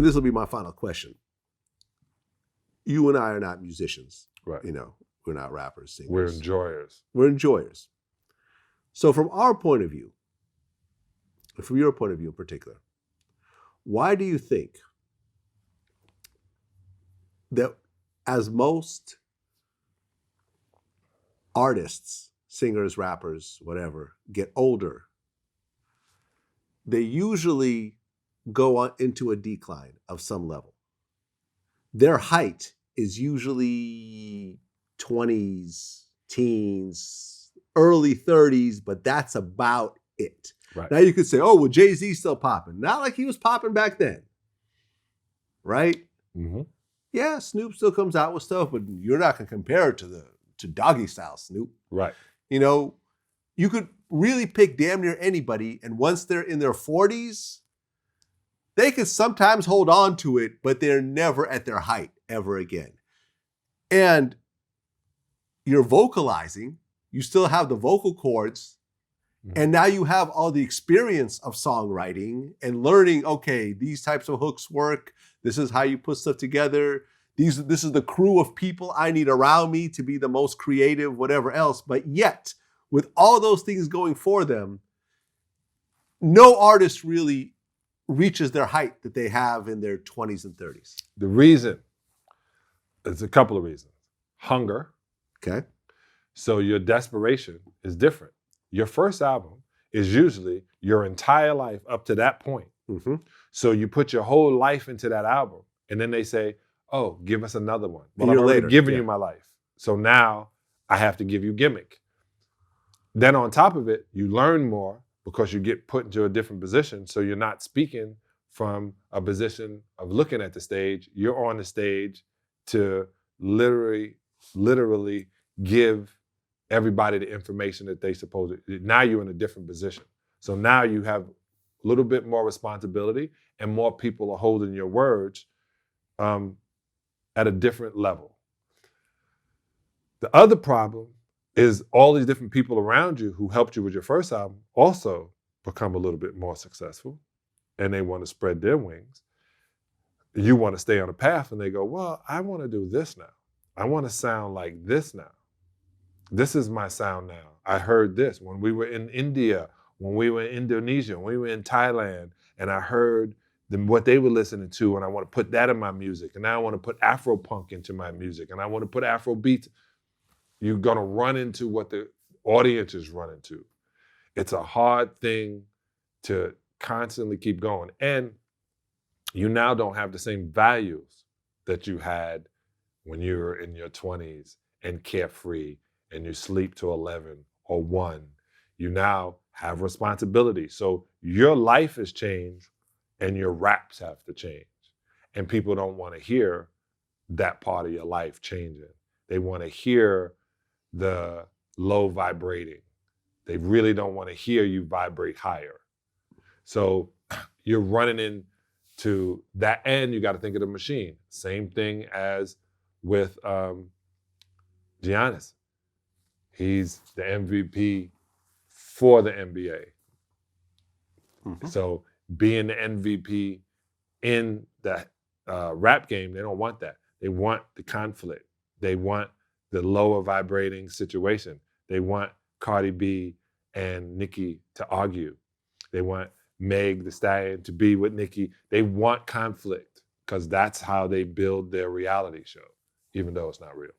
and this will be my final question. You and I are not musicians. Right. We're not rappers, singers. We're enjoyers. We're enjoyers. So from our point of view, from your point of view in particular, why do you think that as most artists, singers, rappers, whatever, get older, they usually go on into a decline of some level? Their height is usually 20s, teens, early 30s, but that's about it. Right. Now you could say, oh, well, Jay-Z's still popping. Not like he was popping back then. Right? Mm-hmm. Yeah, Snoop still comes out with stuff, but you're not going to compare it to Doggy Style Snoop. Right. You could really pick damn near anybody, and once they're in their 40s, they could sometimes hold on to it, but they're never at their height ever again. And you're vocalizing, you still have the vocal cords, and now you have all the experience of songwriting and learning, okay, these types of hooks work. This is how you put stuff together. This is the crew of people I need around me to be the most creative, whatever else. But yet, with all those things going for them, no artist really reaches their height that they have in their 20s and 30s. The reason, there's a couple of reasons. Hunger. Okay. So your desperation is different. Your first album is usually your entire life up to that point. Mm-hmm. So you put your whole life into that album, and then they say, oh, give us another one. Well, A I'm year already later, giving yeah. you my life. So now I have to give you Gimmick. Then on top of it, you learn more because you get put into a different position. So you're not speaking from a position of looking at the stage. You're on the stage to literally give everybody the information that they supposed to. Now you're in a different position. So now you have a little bit more responsibility, and more people are holding your words at a different level. The other problem is all these different people around you who helped you with your first album also become a little bit more successful, and they want to spread their wings. You want to stay on a path, and they go, well, I want to do this now. I want to sound like this now. This is my sound now. I heard this when we were in India, when we were in Indonesia, when we were in Thailand, and I heard what they were listening to, and I want to put that in my music. And now I want to put Afro punk into my music, and I want to put Afro beats. You're going to run into what the audience is running to. It's a hard thing to constantly keep going. And you now don't have the same values that you had when you were in your 20s and carefree and you sleep till 11 or 1. You now have responsibility. So your life has changed and your raps have to change. And people don't want to hear that part of your life changing. They want to hear the low vibrating. They really don't want to hear you vibrate higher. So you're running into that, and you got to think of the machine. Same thing as with Giannis. He's the MVP for the NBA. Mm-hmm. So being the MVP in the rap game, they don't want that. They want the conflict. They want the lower vibrating situation. They want Cardi B and Nicki to argue. They want Meg Thee Stallion to be with Nicki. They want conflict because that's how they build their reality show, even though it's not real.